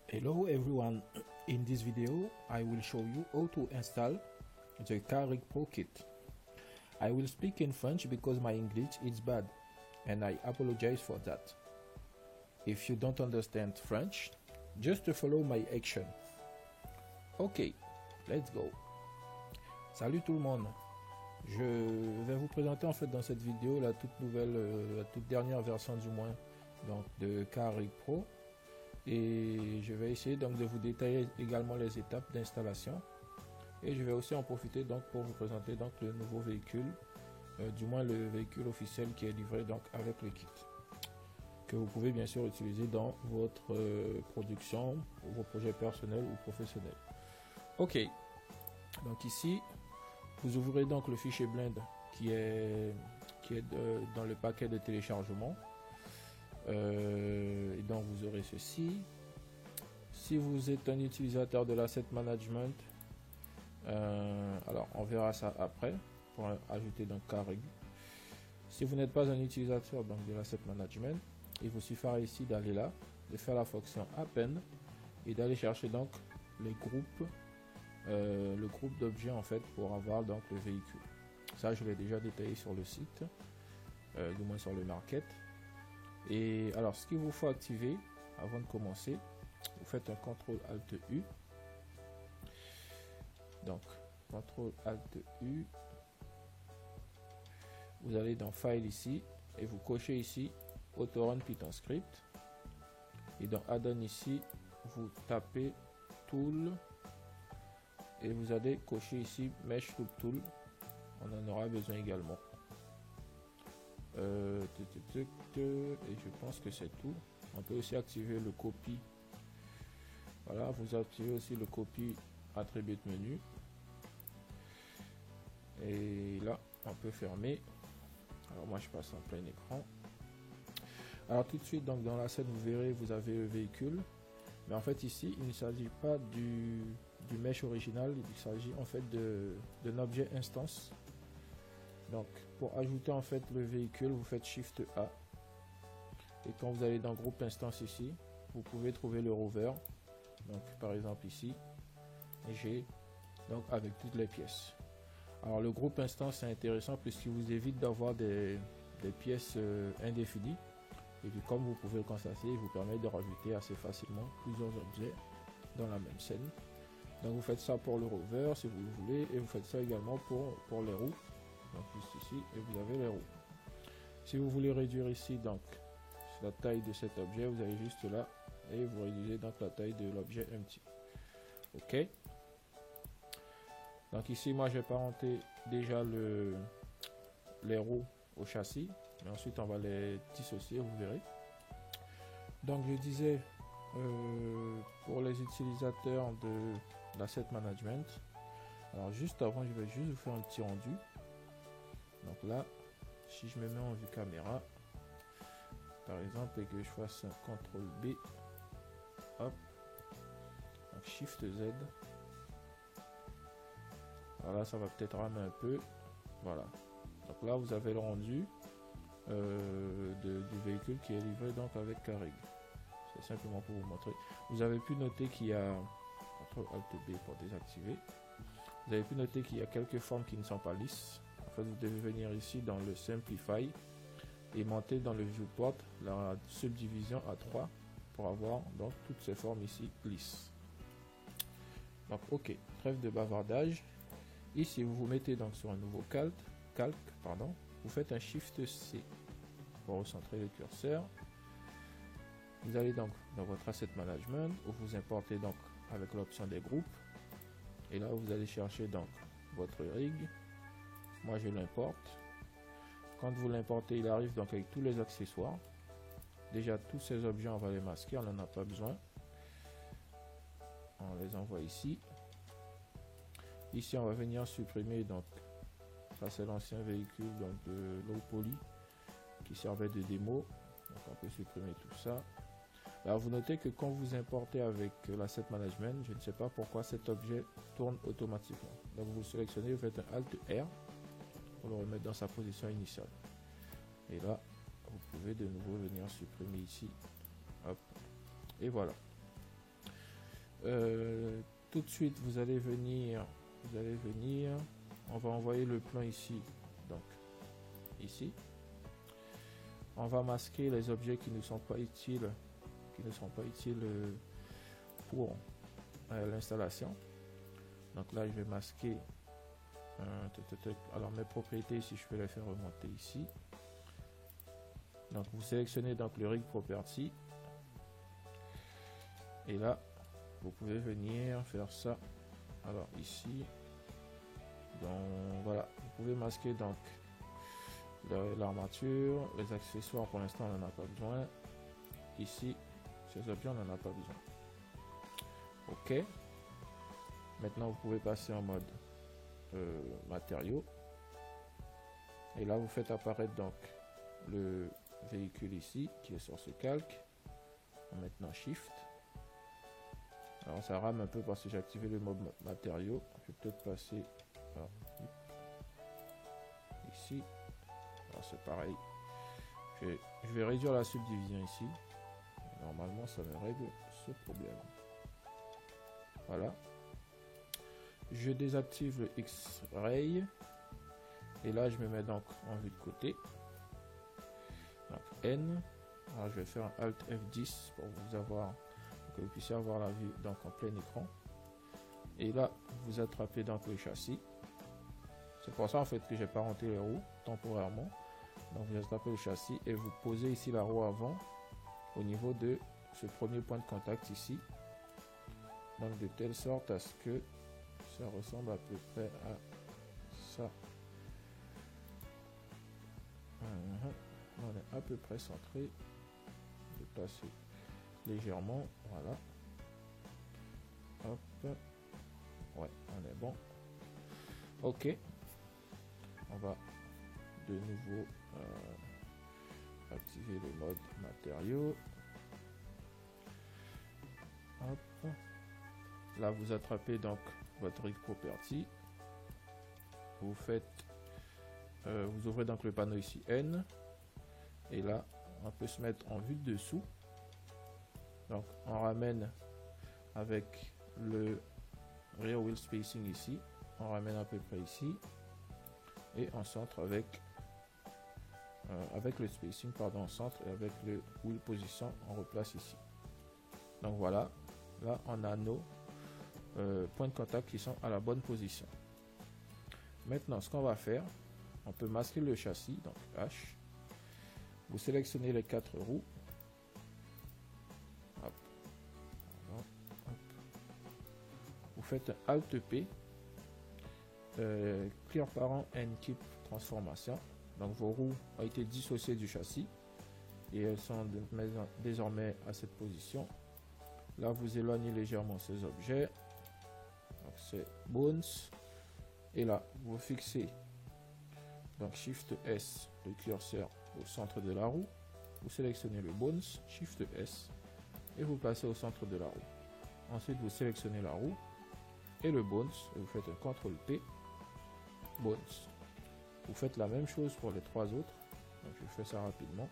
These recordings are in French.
Hello everyone, in this video I will show you how to install the Car-Rig Pro kit. I will speak in French because my English is bad and I apologize for that. If you don't understand French, just follow my action. Ok, let's go. Salut tout le monde. Je vais vous présenter en fait dans cette vidéo la toute nouvelle, la toute dernière version du moins donc de Car-Rig Pro. Et je vais essayer donc de vous détailler également les étapes d'installation, et je vais aussi en profiter donc pour vous présenter donc le nouveau véhicule, du moins le véhicule officiel qui est livré donc avec le kit, que vous pouvez bien sûr utiliser dans votre production, ou vos projets personnels ou professionnels. Ok, donc ici vous ouvrez donc le fichier blend qui est dans le paquet de téléchargement. Et donc vous aurez ceci. Si vous êtes un utilisateur de l'asset management, alors on verra ça après pour ajouter donc Car-Rig. Si vous n'êtes pas un utilisateur donc de l'asset management, il vous suffira ici d'aller là, de faire la fonction append et d'aller chercher donc les groupes, le groupe d'objets en fait pour avoir donc le véhicule. Ça je l'ai déjà détaillé sur le site, du moins sur le market. Et alors ce qu'il vous faut activer avant de commencer, vous faites un CTRL ALT U. Donc CTRL ALT U, vous allez dans File ici et vous cochez ici AutoRun Python Script, et dans Add-on ici vous tapez Tool et vous allez cocher ici Mesh Loop Tool, on en aura besoin également. Et je pense que c'est tout. On peut aussi activer le copy. Voilà, vous activez aussi le copy attribute menu. Et là, on peut fermer. Alors moi, je passe en plein écran. Alors tout de suite, donc dans la scène, vous verrez, vous avez le véhicule. Mais en fait, ici, il ne s'agit pas du mesh original. Il s'agit en fait d'un objet instance. Donc pour ajouter en fait le véhicule, vous faites Shift A, et quand vous allez dans groupe instance ici, vous pouvez trouver le rover. Donc par exemple ici G, donc avec toutes les pièces. Alors le groupe instance c'est intéressant puisqu'il vous évite d'avoir des pièces indéfinies, et puis comme vous pouvez le constater, il vous permet de rajouter assez facilement plusieurs objets dans la même scène. Donc vous faites ça pour le rover si vous le voulez, et vous faites ça également pour les roues. Donc juste ici, et vous avez les roues. Si vous voulez réduire ici donc la taille de cet objet, vous allez juste là et vous réduisez donc la taille de l'objet empty. Ok, donc ici moi j'ai parenté déjà les roues au châssis, mais ensuite on va les dissocier, vous verrez. Donc je disais, pour les utilisateurs de l'asset management, alors juste avant je vais juste vous faire un petit rendu. Donc là, si je me mets en vue caméra, par exemple, et que je fasse un CTRL B, hop, donc Shift Z, voilà, ça va peut-être ramer un peu, voilà. Donc là, vous avez le rendu du véhicule qui est livré donc avec Car-Rig. C'est simplement pour vous montrer. Vous avez pu noter qu'il y a CTRL Alt B pour désactiver. Vous avez pu noter qu'il y a quelques formes qui ne sont pas lisses. En fait, vous devez venir ici dans le Simplify et monter dans le Viewport la subdivision à 3 pour avoir donc toutes ces formes ici lisses. Donc ok, trêve de bavardage. Ici vous vous mettez donc sur un nouveau calque, vous faites un Shift C pour recentrer le curseur. Vous allez donc dans votre Asset Management où vous importez donc avec l'option des groupes, et là vous allez chercher donc votre rig. Moi je l'importe. Quand vous l'importez, il arrive donc avec tous les accessoires. Déjà tous ces objets on va les masquer, on n'en a pas besoin. On les envoie ici. Ici on va venir supprimer, donc ça c'est l'ancien véhicule donc de Low Poly qui servait de démo. Donc on peut supprimer tout ça. Alors vous notez que quand vous importez avec l'asset management, je ne sais pas pourquoi cet objet tourne automatiquement. Donc vous le sélectionnez, vous faites un Alt R pour le remettre dans sa position initiale. Et là, vous pouvez de nouveau venir supprimer ici. Hop. Et voilà. tout de suite vous allez venir, on va envoyer le plan ici, donc ici. On va masquer les objets qui ne sont pas utiles, pour l'installation. Donc là je vais masquer alors mes propriétés ici, je peux les faire remonter ici. Donc vous sélectionnez donc le rig property et là vous pouvez venir faire ça. Alors ici, donc voilà, vous pouvez masquer donc l'armature, les accessoires. Pour l'instant on n'en a pas besoin. Ici ces objets on n'en a pas besoin. Ok, maintenant vous pouvez passer en mode matériaux et là vous faites apparaître donc le véhicule ici qui est sur ce calque. Maintenant shift. Alors ça rame un peu parce que j'ai activé le mode matériaux. Je vais peut-être passer ici. Alors c'est pareil. Je vais réduire la subdivision ici. Normalement ça me règle ce problème. Voilà. Je désactive le X-Ray. Et là je me mets donc en vue de côté. Donc N. Alors je vais faire un Alt F10 pour que vous puissiez avoir la vue donc en plein écran. Et là vous attrapez donc le châssis. C'est pour ça en fait que j'ai pas rentré les roues temporairement. Donc vous attrapez le châssis et vous posez ici la roue avant au niveau de ce premier point de contact ici. Donc de telle sorte à ce que ça ressemble à peu près à ça. On est à peu près centré. Déplacer légèrement, voilà. Hop, ouais, on est bon. Ok, on va de nouveau activer le mode matériaux. Hop, là vous attrapez donc votre rig property. Vous faites, vous ouvrez donc le panneau ici N, et là on peut se mettre en vue de dessous. Donc on ramène avec le rear wheel spacing ici, on ramène à peu près ici et on centre avec le spacing pardon, on centre, et avec le wheel position on replace ici. Donc voilà, là on a nos points de contact qui sont à la bonne position. Maintenant ce qu'on va faire, on peut masquer le châssis, donc H, vous sélectionnez les 4 roues. Hop. Hop. Vous faites un Alt P, Clear Parent and Keep Transformation. Donc vos roues ont été dissociées du châssis et elles sont désormais à cette position. Là vous éloignez légèrement ces objets. Donc c'est Bones. Et là vous fixez donc Shift S, le curseur au centre de la roue. Vous sélectionnez le Bones, Shift S, et vous placez au centre de la roue. Ensuite vous sélectionnez la roue et le Bones et vous faites un CTRL P, Bones. Vous faites la même chose pour les 3 autres. Donc je fais ça rapidement.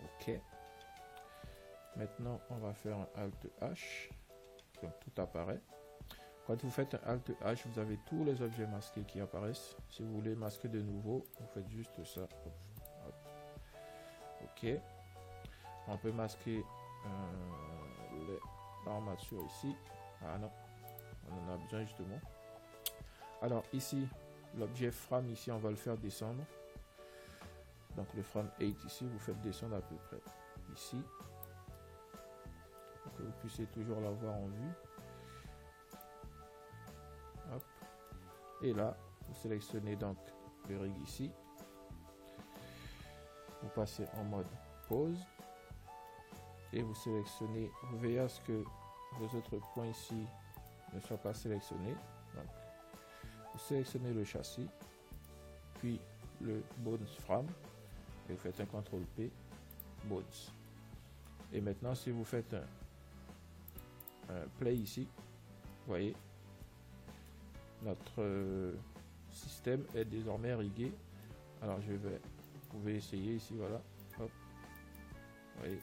Ok. Maintenant on va faire un Alt H. Donc tout apparaît. Quand vous faites un Alt H, vous avez tous les objets masqués qui apparaissent. Si vous voulez masquer de nouveau, vous faites juste ça. Hop. Ok. On peut masquer l'armature ici. Ah non, on en a besoin justement. Alors ici, l'objet frame ici, on va le faire descendre. Donc le frame 8 ici, vous faites descendre à peu près ici. Pour que vous puissiez toujours l'avoir en vue. Hop. Et là, vous sélectionnez donc le rig ici. Vous passez en mode pause. Et vous sélectionnez, vous veillez à ce que vos autres points ici ne soient pas sélectionnés. Donc, vous sélectionnez le châssis, puis le Bones Frame, et vous faites un CTRL P, Bones. Et maintenant, si vous faites un play ici, vous voyez, notre système est désormais rigué. Alors je vais pouvez essayer ici, voilà. Hop. Vous voyez.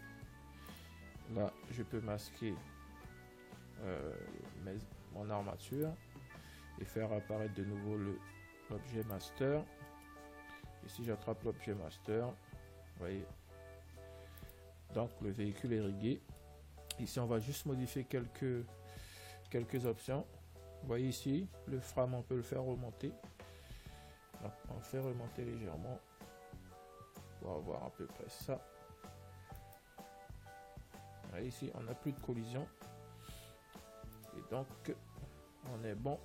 Là, je peux masquer mon armature et faire apparaître de nouveau l'objet master. Et si j'attrape l'objet master, vous voyez, donc le véhicule est rigué. Ici, on va juste modifier quelques options. Vous voyez ici, le frame, on peut le faire remonter. Donc, on fait remonter légèrement pour avoir à peu près ça. Vous voyez ici, on n'a plus de collision. Et donc, on est bon.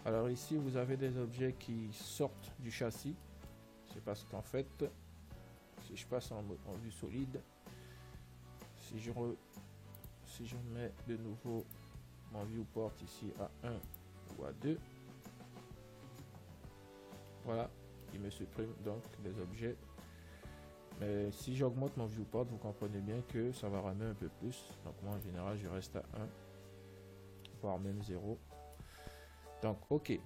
Alors ici, vous avez des objets qui sortent du châssis. C'est parce qu'en fait, si je passe en vue solide, si je mets de nouveau mon viewport ici à 1 ou à 2, voilà, il me supprime donc les objets. Mais si j'augmente mon viewport, vous comprenez bien que ça va ramer un peu plus. Donc moi en général, je reste à 1, voire même 0. Donc ok,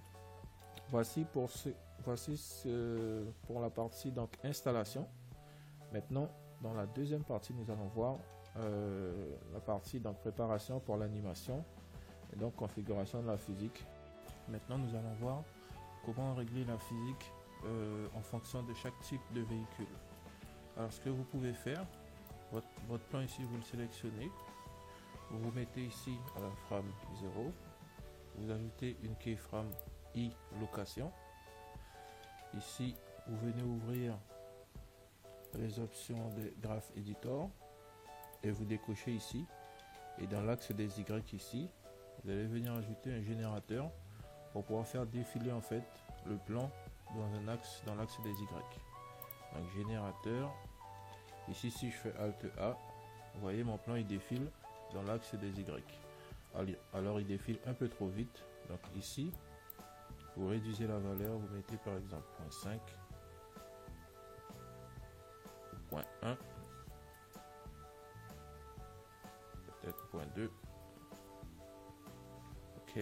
voici pour la partie donc installation. Maintenant, dans la deuxième partie, nous allons voir la partie donc préparation pour l'animation et donc configuration de la physique. Maintenant, nous allons voir comment régler la physique en fonction de chaque type de véhicule. Alors, ce que vous pouvez faire, votre plan ici, vous le sélectionnez, vous mettez ici à la frame 0, vous ajoutez une keyframe i location. Ici, vous venez ouvrir les options de Graph Editor et vous décochez ici. Et dans l'axe des Y ici, vous allez venir ajouter un générateur pour pouvoir faire défiler en fait le plan dans l'axe des Y. Donc générateur. Ici, si je fais Alt A, vous voyez mon plan il défile dans l'axe des Y. Alors il défile un peu trop vite. Donc ici, vous réduisez la valeur, vous mettez par exemple 0.5, 0.1, peut-être 0.2. Ok.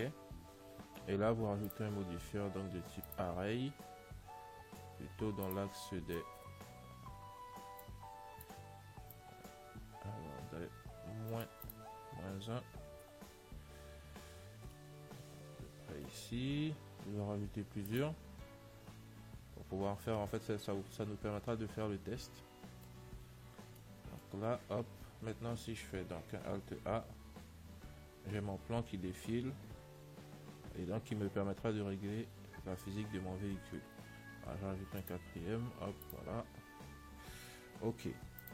Et là, vous rajoutez un modifieur donc de type array, plutôt dans l'axe des moins 1. Ici, je vais rajouter plusieurs pour pouvoir faire, en fait, ça nous permettra de faire le test. Donc là, hop, maintenant si je fais donc un Alt A, j'ai mon plan qui défile et donc qui me permettra de régler la physique de mon véhicule. J'ajoute un quatrième, hop, voilà. Ok,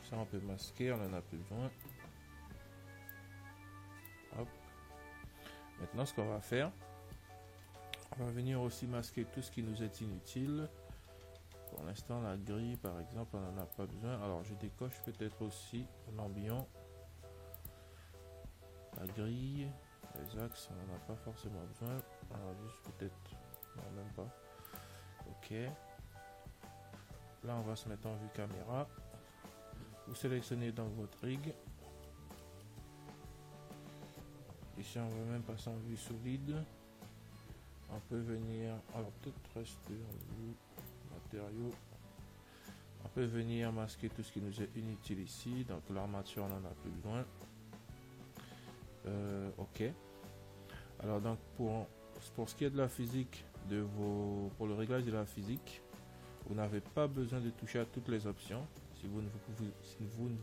ça on peut masquer, on en a plus besoin. Hop. Maintenant, ce qu'on va faire, on va venir aussi masquer tout ce qui nous est inutile. Pour l'instant, la grille, par exemple, on n'en a pas besoin. Alors, je décoche peut-être aussi l'ambiant. La grille, les axes, on n'en a pas forcément besoin. Alors, juste peut-être, non, même pas. Ok. Là, on va se mettre en vue caméra. Vous sélectionnez donc votre rig. Ici, on va même passer en vue solide. On peut venir, alors peut-être rester en vue matériaux. On peut venir masquer tout ce qui nous est inutile ici. Donc l'armature, on n'en a plus besoin. Ok. Alors donc pour ce qui est de la physique pour le réglage de la physique, vous n'avez pas besoin de toucher à toutes les options si vous ne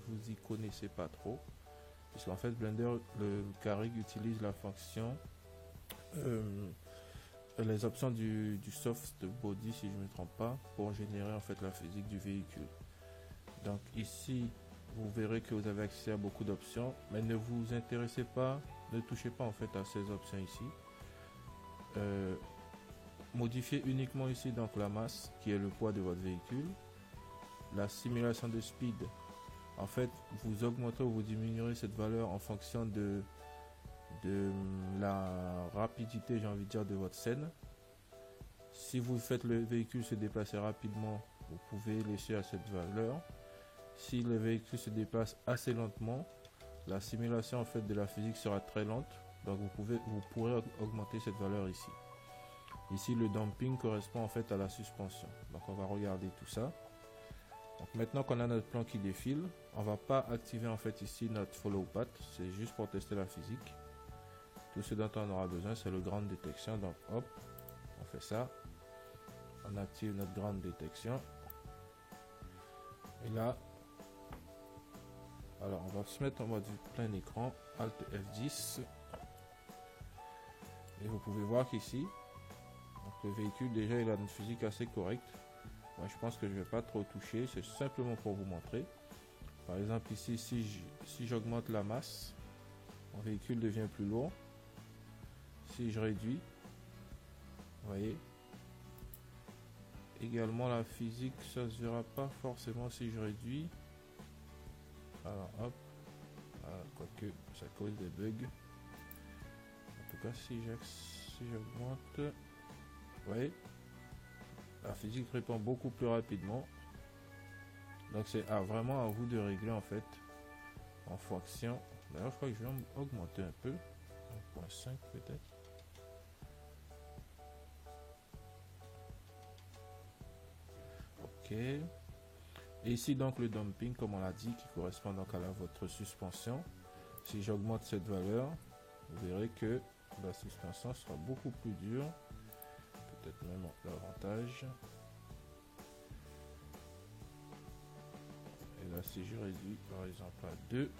vous y connaissez pas trop. Puisqu'en fait Blender, le Carig utilise la fonction les options du soft body, si je ne me trompe pas, pour générer en fait la physique du véhicule. Donc ici, vous verrez que vous avez accès à beaucoup d'options, mais ne vous intéressez pas, ne touchez pas en fait à ces options ici. Modifiez uniquement ici donc la masse, qui est le poids de votre véhicule. La simulation de speed, en fait, vous augmentez ou vous diminuerez cette valeur en fonction de la rapidité, j'ai envie de dire, de votre scène. Si vous faites le véhicule se déplacer rapidement, vous pouvez laisser à cette valeur. Si le véhicule se déplace assez lentement, la simulation en fait de la physique sera très lente, donc vous pourrez augmenter cette valeur ici. Ici le damping correspond en fait à la suspension, donc on va regarder tout ça. maintenant qu'on a notre plan qui défile, on va pas activer en fait ici notre follow path, c'est juste pour tester la physique. Tout ce dont on aura besoin, c'est le grande détection. Donc hop, on fait ça, on active notre grande détection. Et là, alors on va se mettre en mode plein écran, Alt F10. Et vous pouvez voir qu'ici, le véhicule déjà il a une physique assez correcte. Moi je pense que je vais pas trop toucher, c'est simplement pour vous montrer. Par exemple ici, si j'augmente la masse, mon véhicule devient plus lourd. Si je réduis, vous voyez, également la physique, ça se verra pas forcément si je réduis. Alors hop, quoique ça cause des bugs. En tout cas si j'augmente, vous voyez, la physique répond beaucoup plus rapidement. Donc c'est vraiment à vous de régler en fait en fonction. D'ailleurs je crois que je vais augmenter un peu, 1.5 peut-être. Ok. Et ici donc le dumping, comme on l'a dit, qui correspond donc à votre suspension. Si j'augmente cette valeur, vous verrez que la suspension sera beaucoup plus dure, peut-être même davantage. Et là si je réduis par exemple à 2,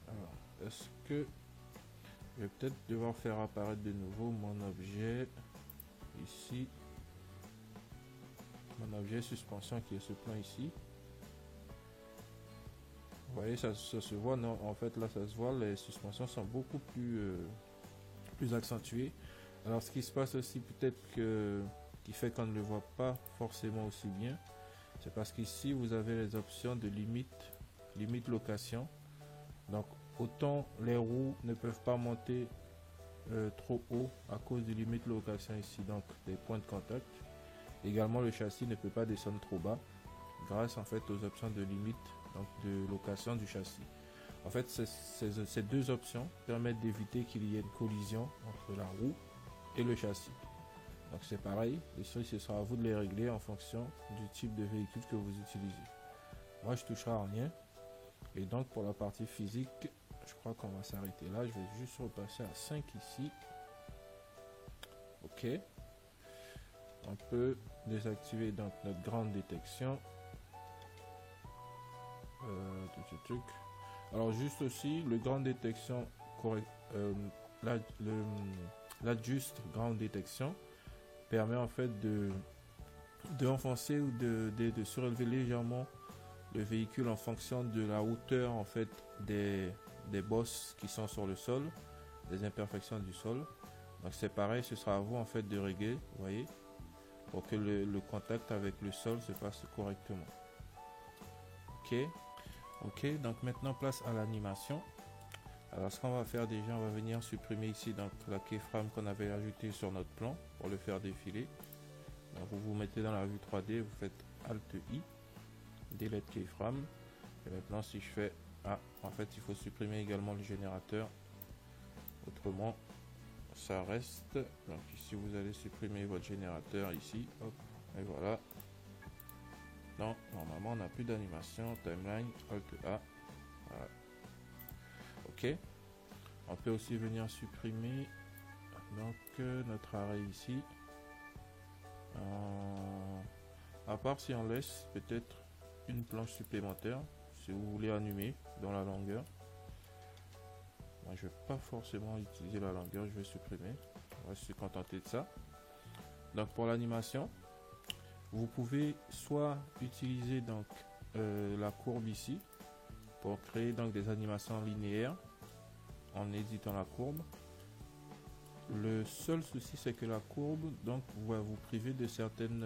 alors est-ce que je vais peut-être devoir faire apparaître de nouveau mon objet ici, mon objet suspension qui est ce plan ici. Vous voyez, ça se voit, non, en fait là ça se voit, les suspensions sont beaucoup plus accentuées. Alors ce qui se passe aussi peut-être qui fait qu'on ne le voit pas forcément aussi bien, c'est parce qu'ici vous avez les options de limite location. Donc autant les roues ne peuvent pas monter trop haut à cause de limite location ici, donc des points de contact. Également le châssis ne peut pas descendre trop bas grâce en fait aux options de limite, donc de location du châssis. En fait ces deux options permettent d'éviter qu'il y ait une collision entre la roue et le châssis. Donc c'est pareil, ici ce sera à vous de les régler en fonction du type de véhicule que vous utilisez. Moi je toucherai à rien. Et donc pour la partie physique, je crois qu'on va s'arrêter là. Je vais juste repasser à 5 ici. Ok. On peut désactiver donc notre grande détection. Alors juste aussi, le grande détection, l'adjuste grande détection permet en fait de enfoncer ou de surélever légèrement le véhicule en fonction de la hauteur en fait des bosses qui sont sur le sol, des imperfections du sol. Donc c'est pareil, ce sera à vous en fait de régler, vous voyez, pour que le contact avec le sol se fasse correctement. Ok, donc maintenant place à l'animation. Alors ce qu'on va faire déjà, on va venir supprimer ici donc la keyframe qu'on avait ajoutée sur notre plan pour le faire défiler. Donc vous vous mettez dans la vue 3D, vous faites Alt I, Delete keyframe. Et maintenant si je fais en fait il faut supprimer également le générateur, autrement ça reste. Donc ici vous allez supprimer votre générateur ici, hop, et voilà. Non, normalement on n'a plus d'animation, timeline, Alt A, voilà. Ok, on peut aussi venir supprimer donc notre arrêt ici, à part si on laisse peut-être une planche supplémentaire si vous voulez animer dans la longueur. Moi je vais pas forcément utiliser la longueur, je vais supprimer, on va se contenter de ça. Donc pour l'animation, vous pouvez soit utiliser donc la courbe ici pour créer donc des animations linéaires en éditant la courbe. Le seul souci c'est que la courbe donc va vous priver de certaines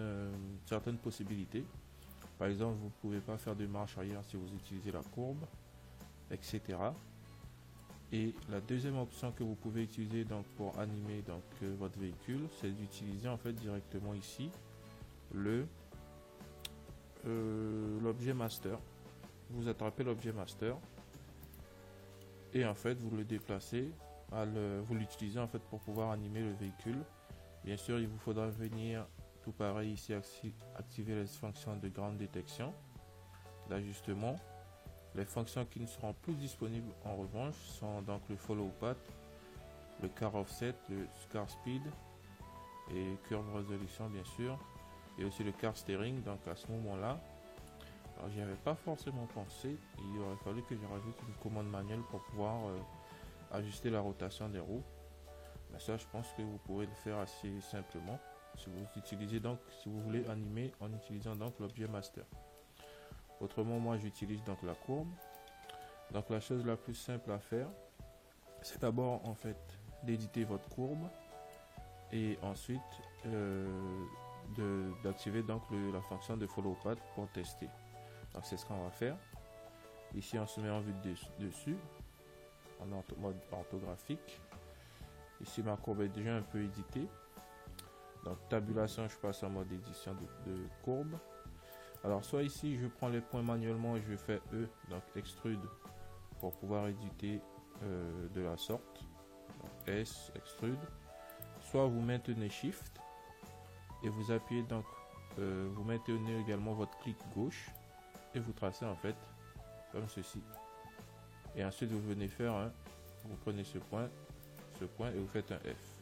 possibilités. Par exemple, vous ne pouvez pas faire de marche arrière si vous utilisez la courbe, etc. Et la deuxième option que vous pouvez utiliser donc pour animer donc votre véhicule, c'est d'utiliser en fait directement ici l'objet master. Vous attrapez l'objet master et en fait vous le déplacez, vous l'utilisez en fait pour pouvoir animer le véhicule. Bien sûr, il vous faudra venir tout pareil ici, activer les fonctions de grande détection, d'ajustement. Les fonctions qui ne seront plus disponibles en revanche sont donc le follow path, le car offset, le car speed et curve résolution bien sûr, et aussi le car steering. Donc à ce moment-là, alors j'y avais pas forcément pensé, il aurait fallu que je rajoute une commande manuelle pour pouvoir ajuster la rotation des roues. Mais ça, je pense que vous pourrez le faire assez simplement si vous utilisez donc, si vous voulez animer en utilisant donc l'objet master. Autrement, moi j'utilise donc la courbe. Donc la chose la plus simple à faire, c'est d'abord en fait d'éditer votre courbe et ensuite d'activer donc la fonction de follow path pour tester. Donc c'est ce qu'on va faire. Ici on se met en vue dessus en mode orthographique. Ici ma courbe est déjà un peu éditée. Donc tabulation, je passe en mode édition de courbe. Alors soit ici je prends les points manuellement et je fais E, donc extrude, pour pouvoir éditer de la sorte. Donc, S, extrude. Soit vous maintenez Shift et vous appuyez donc, vous maintenez également votre clic gauche et vous tracez en fait comme ceci. Et ensuite vous venez faire vous prenez ce point et vous faites un F.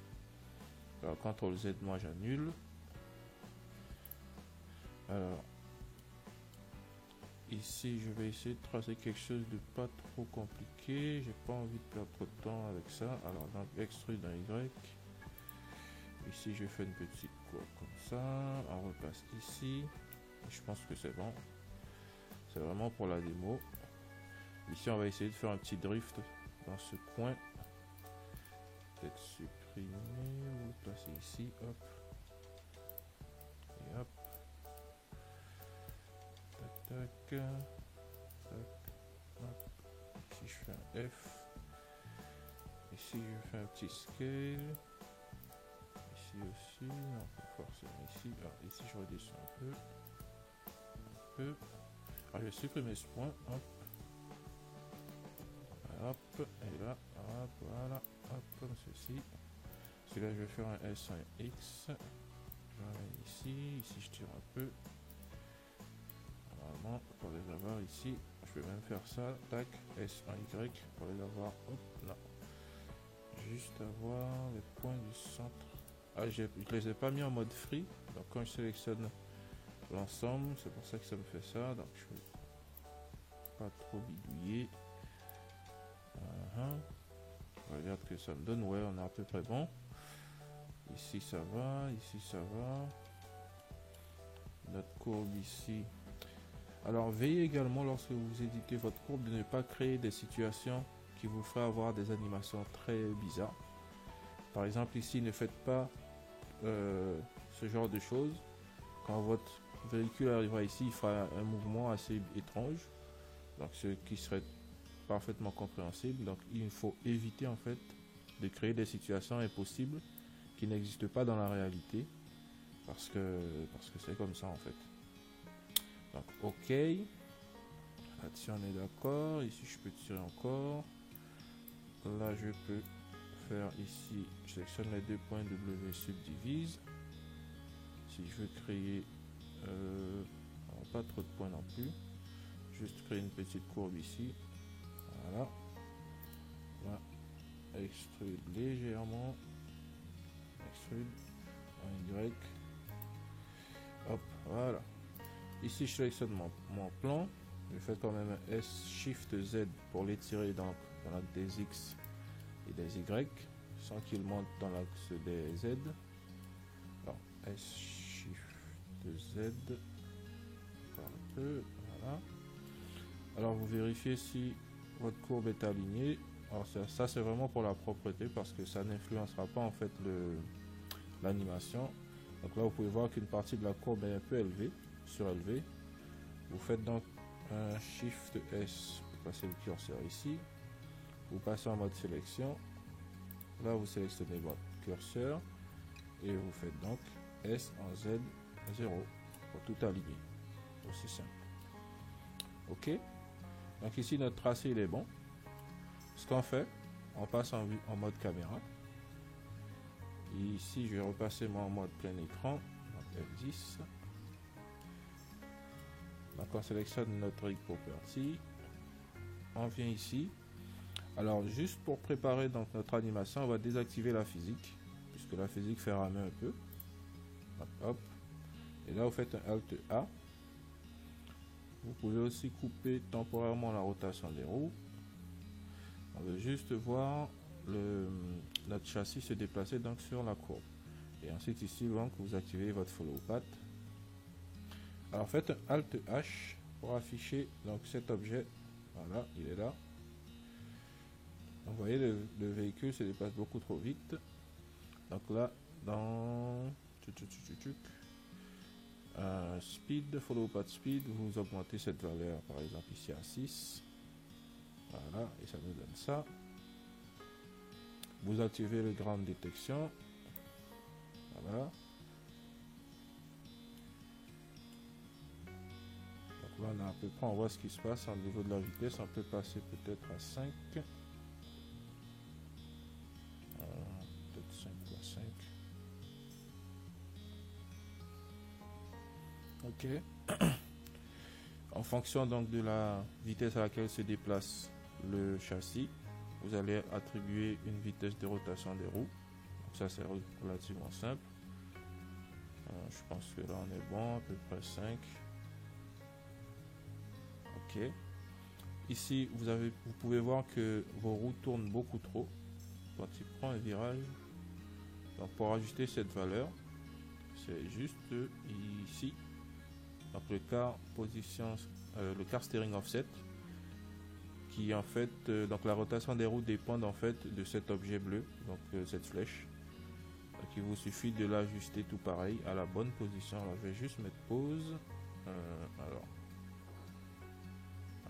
Alors CTRL Z, moi j'annule. Alors ici je vais essayer de tracer quelque chose de pas trop compliqué, j'ai pas envie de perdre trop de temps avec ça. Alors donc extrude un Y, ici je fais une petite courbe comme ça, on repasse ici, je pense que c'est bon, c'est vraiment pour la démo. Ici on va essayer de faire un petit drift dans ce coin, peut-être supprimer ou placer ici, hop et hop. Tac, tac, hop. Ici je fais un F, ici je fais un petit scale, ici aussi, non pas forcément ici, ici je redescends un peu, alors je vais supprimer ce point, hop, et là, hop, voilà, hop, comme ceci. Celui-là je vais faire un S, un X, je ramène ici je tire un peu. Normalement, pour les avoir ici, je vais même faire ça, tac, S, un Y, pour les avoir, hop, là. Juste avoir les points du centre. Ah, je les ai pas mis en mode free, donc quand je sélectionne l'ensemble, c'est pour ça que ça me fait ça, donc je vais pas trop bidouiller. Regarde que ça me donne, ouais, on est à peu près bon. Ici ça va, ici ça va. Notre courbe ici. Alors veillez également lorsque vous éditez votre courbe de ne pas créer des situations qui vous feraient avoir des animations très bizarres. Par exemple ici, ne faites pas ce genre de choses. Quand votre véhicule arrivera ici, il fera un mouvement assez étrange, donc ce qui serait parfaitement compréhensible. Donc il faut éviter en fait de créer des situations impossibles qui n'existent pas dans la réalité, parce que c'est comme ça en fait. Donc ok, là-dessus on est d'accord. Ici je peux tirer encore, là je peux faire ici, je sélectionne les deux points, W subdivise. Si je veux créer pas trop de points non plus, juste créer une petite courbe ici, voilà, là, extrude légèrement, extrude un Y, hop, voilà. Ici je sélectionne mon plan, je fais quand même un S Shift Z pour l'étirer dans l'axe des X et des Y sans qu'il monte dans l'axe des Z. Alors S Shift Z, encore un peu, voilà. Alors vous vérifiez si votre courbe est alignée. Alors ça c'est vraiment pour la propreté, parce que ça n'influencera pas en fait l'animation. Donc là vous pouvez voir qu'une partie de la courbe est un peu élevée, surélevée. Vous faites donc un Shift S pour passer le curseur ici. Vous passez en mode sélection. Là vous sélectionnez votre curseur et vous faites donc S en Z 0 pour tout aligner. Aussi simple. Ok. Donc ici notre tracé il est bon. Ce qu'on fait, on passe en mode caméra. Et ici je vais repasser en mode plein écran. F10. Donc on sélectionne notre rig property. On vient ici. Alors juste pour préparer donc notre animation, on va désactiver la physique, puisque la physique fait ramer un peu. Hop, hop. Et là vous faites un Alt A. Vous pouvez aussi couper temporairement la rotation des roues. On veut juste voir notre châssis se déplacer donc sur la courbe. Et ensuite ici donc vous activez votre follow path. Alors faites un Alt H pour afficher donc cet objet. Voilà, il est là. Donc, vous voyez le véhicule se déplace beaucoup trop vite. Donc là dans speed, follow path speed, vous augmentez cette valeur par exemple ici à 6. Voilà, et ça nous donne ça. Vous activez le ground détection. Voilà. Donc là on a à peu près, on voit ce qui se passe au niveau de la vitesse. On peut passer peut-être à 5. Peut-être 5 fois 5. Ok. En fonction donc de la vitesse à laquelle se déplace le châssis, vous allez attribuer une vitesse de rotation des roues. Donc ça c'est relativement simple. Je pense que là on est bon, à peu près 5. Ok. Ici vous pouvez voir que vos roues tournent beaucoup trop quand il prend un virage. Donc pour ajuster cette valeur, c'est juste ici. Donc le car steering offset, qui en fait donc la rotation des roues dépend en fait de cet objet bleu, donc cette flèche. Donc il vous suffit de l'ajuster tout pareil à la bonne position. Alors je vais juste mettre pause. Alors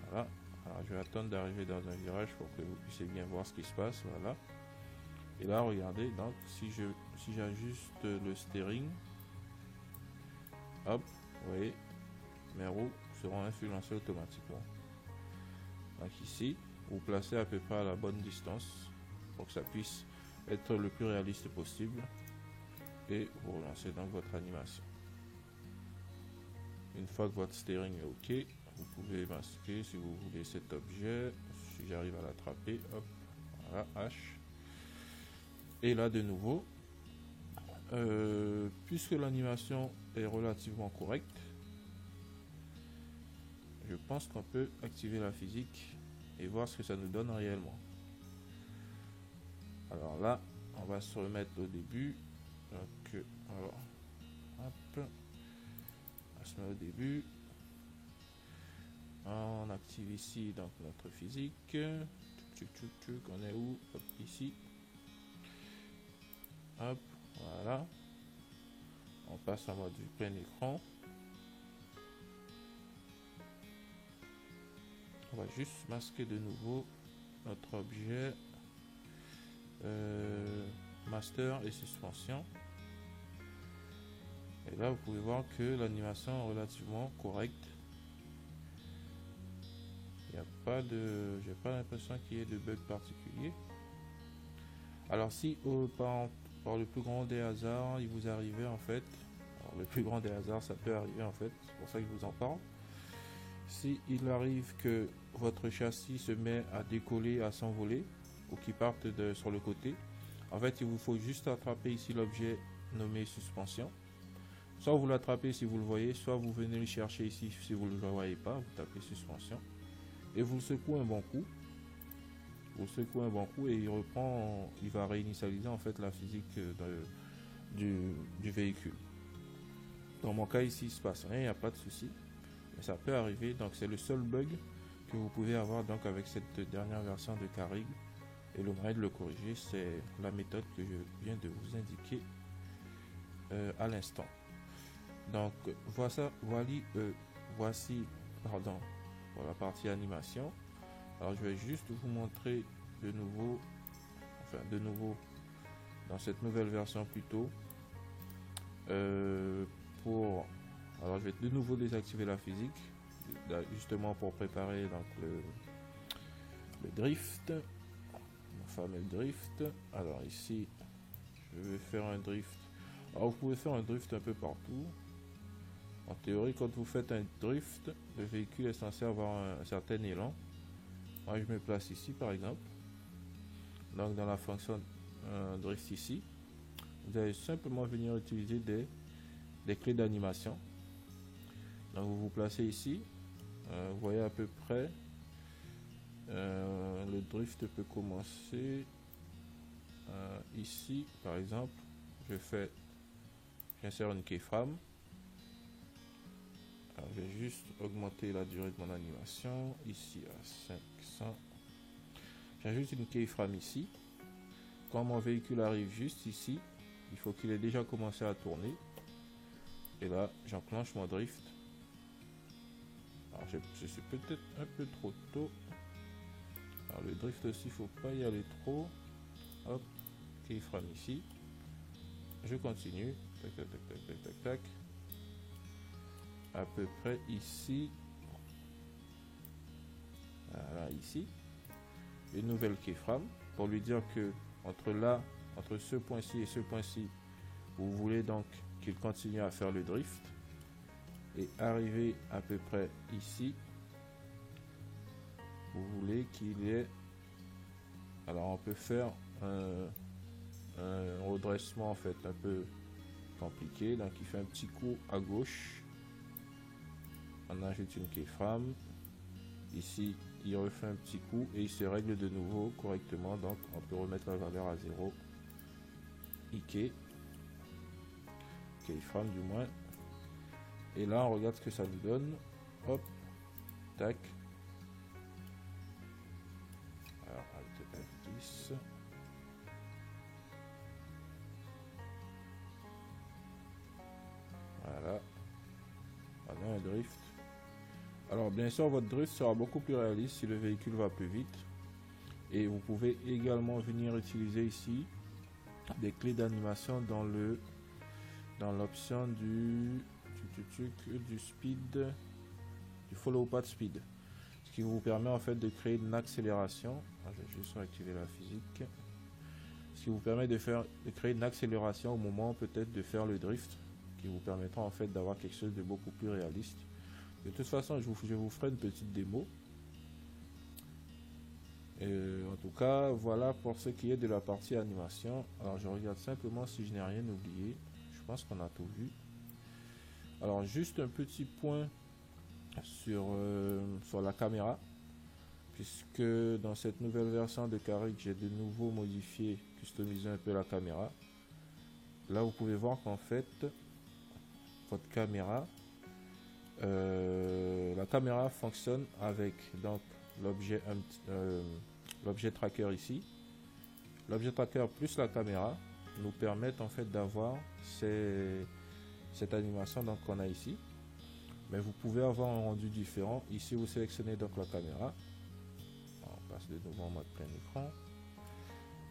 voilà. Alors je vais attendre d'arriver dans un virage pour que vous puissiez bien voir ce qui se passe. Voilà. Et là regardez, donc si j'ajuste le steering, hop, vous voyez, mes roues seront influencées automatiquement. Donc ici, vous placez à peu près à la bonne distance pour que ça puisse être le plus réaliste possible et vous relancez donc votre animation. Une fois que votre steering est ok, vous pouvez masquer si vous voulez cet objet. Si j'arrive à l'attraper, hop, voilà, H. Et là de nouveau, puisque l'animation est relativement correcte, je pense qu'on peut activer la physique et voir ce que ça nous donne réellement. Alors là, on va se remettre au début. Donc, alors, hop, on se met au début. On active ici donc notre physique. On est où? Hop, ici. Hop, voilà. On passe en mode vue plein écran. On va juste masquer de nouveau notre objet master et suspension. Et là, vous pouvez voir que l'animation est relativement correcte. Il n'y a pas de, j'ai pas l'impression qu'il y ait de bug particulier. Alors si par le plus grand des hasards, il vous arrivait en fait, alors le plus grand des hasards, ça peut arriver en fait, c'est pour ça que je vous en parle. Si il arrive que votre châssis se met à décoller, à s'envoler, ou qu'il parte sur le côté, en fait il vous faut juste attraper ici l'objet nommé suspension. Soit vous l'attrapez si vous le voyez, soit vous venez le chercher ici si vous ne le voyez pas, vous tapez suspension et vous le secouez un bon coup. Vous secouez un bon coup et il reprend, il va réinitialiser en fait la physique du véhicule. Dans mon cas ici il se passe rien, il n'y a pas de souci. Mais ça peut arriver, donc c'est le seul bug que vous pouvez avoir donc avec cette dernière version de Carrig. Et le moyen de le corriger, c'est la méthode que je viens de vous indiquer à l'instant. Donc voici pour la partie animation. Alors je vais juste vous montrer de nouveau dans cette nouvelle version plutôt. Alors je vais de nouveau désactiver la physique, justement pour préparer donc le drift, le fameux drift. Alors ici, je vais faire un drift. Alors vous pouvez faire un drift un peu partout. En théorie, quand vous faites un drift, le véhicule est censé avoir un certain élan. Moi, je me place ici, par exemple. Donc, dans la fonction drift ici, vous allez simplement venir utiliser des clés d'animation. Donc, vous vous placez ici. Vous voyez à peu près. Le drift peut commencer ici, par exemple. J'insère une keyframe. Alors, je vais juste augmenter la durée de mon animation, ici à 500. J'ajoute une keyframe ici. Quand mon véhicule arrive juste ici, il faut qu'il ait déjà commencé à tourner. Et là, j'enclenche mon drift. Alors, je suis peut-être un peu trop tôt. Alors, le drift aussi, il ne faut pas y aller trop. Hop, keyframe ici. Je continue. Tac, tac, tac, tac, tac, tac, tac. À peu près ici. Voilà, ici. Une nouvelle keyframe pour lui dire que entre ce point-ci et ce point-ci, vous voulez donc qu'il continue à faire le drift. Et arriver à peu près ici, vous voulez qu'il ait... Alors on peut faire un redressement en fait un peu compliqué. Donc il fait un petit coup à gauche. On ajoute une keyframe. Ici, il refait un petit coup et il se règle de nouveau correctement. Donc, on peut remettre la valeur à 0. IK. Keyframe du moins. Et là, on regarde ce que ça nous donne. Hop. Tac. Alors, Alt F10. Voilà. On a un drift. Alors bien sûr votre drift sera beaucoup plus réaliste si le véhicule va plus vite. Et vous pouvez également venir utiliser ici des clés d'animation dans l'option du speed, du follow path speed. Ce qui vous permet en fait de créer une accélération. Je vais juste activer la physique. Ce qui vous permet de créer une accélération au moment peut-être de faire le drift, qui vous permettra en fait d'avoir quelque chose de beaucoup plus réaliste. De toute façon, je vous ferai une petite démo. En tout cas, voilà pour ce qui est de la partie animation. Alors, je regarde simplement si je n'ai rien oublié. Je pense qu'on a tout vu. Alors, juste un petit point sur la caméra. Puisque dans cette nouvelle version de Carrick, j'ai de nouveau modifié, customisé un peu la caméra. Là, vous pouvez voir qu'en fait, votre caméra... la caméra fonctionne avec donc l'objet tracker ici. L'objet tracker plus la caméra nous permettent en fait d'avoir cette animation donc qu'on a ici. Mais vous pouvez avoir un rendu différent. Ici vous sélectionnez donc la caméra. On passe de nouveau en mode plein écran.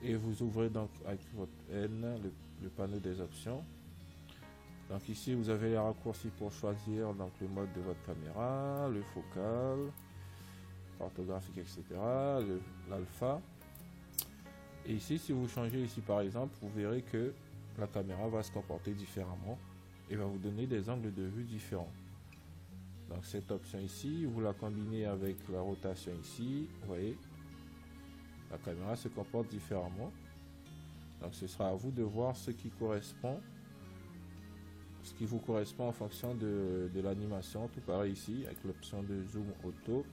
Et vous ouvrez donc avec votre N le panneau des options. Donc ici vous avez les raccourcis pour choisir donc le mode de votre caméra, le focal, orthographique, etc. L'alpha. Et ici si vous changez ici par exemple, vous verrez que la caméra va se comporter différemment et va vous donner des angles de vue différents. Donc cette option ici, vous la combinez avec la rotation ici, vous voyez, la caméra se comporte différemment. Donc ce sera à vous de voir ce qui vous correspond en fonction de l'animation. Tout pareil ici avec l'option de zoom auto.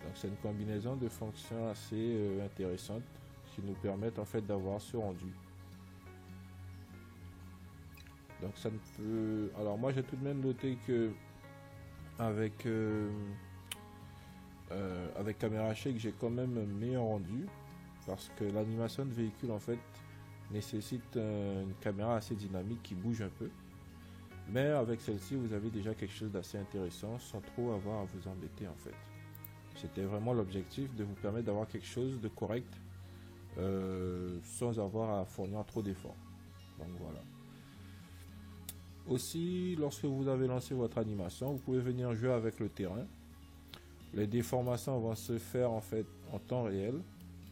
Donc c'est une combinaison de fonctions assez intéressantes qui nous permettent en fait d'avoir ce rendu. Donc ça ne peut... Alors moi j'ai tout de même noté que avec caméra shake j'ai quand même un meilleur rendu parce que l'animation de véhicule en fait nécessite une caméra assez dynamique qui bouge un peu, mais avec celle-ci vous avez déjà quelque chose d'assez intéressant sans trop avoir à vous embêter en fait. C'était vraiment l'objectif de vous permettre d'avoir quelque chose de correct sans avoir à fournir trop d'efforts. Donc voilà. Aussi, lorsque vous avez lancé votre animation, vous pouvez venir jouer avec le terrain. Les déformations vont se faire en fait en temps réel.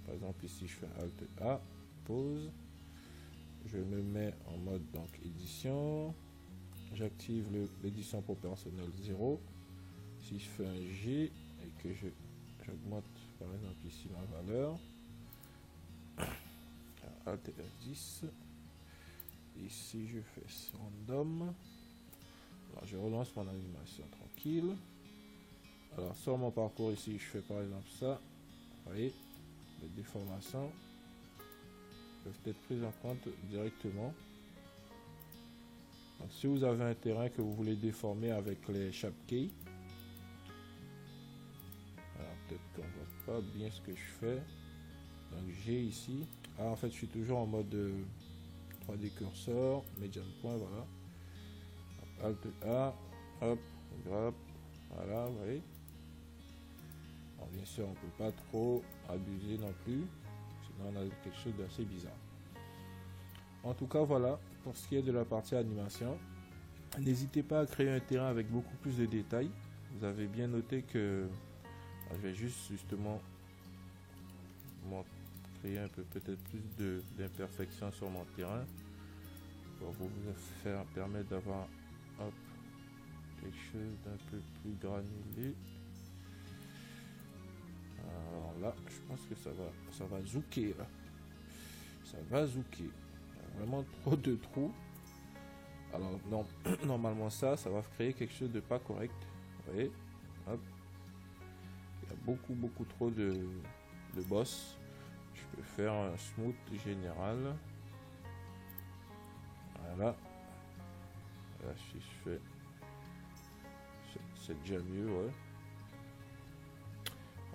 Par exemple ici je fais Alt A, pause. je me mets en mode donc édition. J'active l'édition pour personnel 0. Si je fais un G et que j'augmente par exemple ici ma valeur, Alt F10, ici je fais random. Alors je relance mon animation tranquille. Alors sur mon parcours ici, je fais par exemple ça. Vous voyez, les déformations peuvent être prises en compte directement. Donc, si vous avez un terrain que vous voulez déformer avec les shape key, alors peut-être qu'on voit pas bien ce que je fais. Donc j'ai ici, en fait je suis toujours en mode 3D cursor, median point, voilà. Alt A, hop, grab, voilà, vous voyez. Alors, bien sûr, on ne peut pas trop abuser non plus, sinon on a quelque chose d'assez bizarre. En tout cas, voilà, pour ce qui est de la partie animation, n'hésitez pas à créer un terrain avec beaucoup plus de détails. Vous avez bien noté que je vais juste justement créer un peu peut-être plus d'imperfection sur mon terrain pour vous permettre d'avoir quelque chose d'un peu plus granulé. Alors là, je pense que ça va zouker là. Ça va zouker. Il y a vraiment trop de trous. Alors non, normalement ça va créer quelque chose de pas correct. Vous voyez, hop. Il y a beaucoup trop de boss. Je peux faire un smooth général. Voilà. Là, si je fais, c'est déjà mieux, ouais.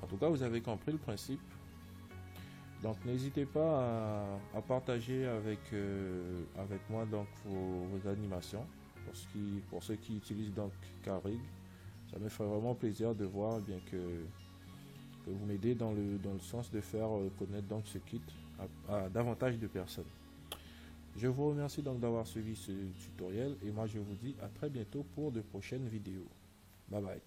En tout cas, vous avez compris le principe. Donc, n'hésitez pas à partager avec moi donc vos animations. Pour ceux qui utilisent donc Carrig, ça me ferait vraiment plaisir de voir bien que vous m'aidez dans le sens de faire connaître donc ce kit à davantage de personnes. Je vous remercie donc d'avoir suivi ce tutoriel et moi je vous dis à très bientôt pour de prochaines vidéos. Bye bye.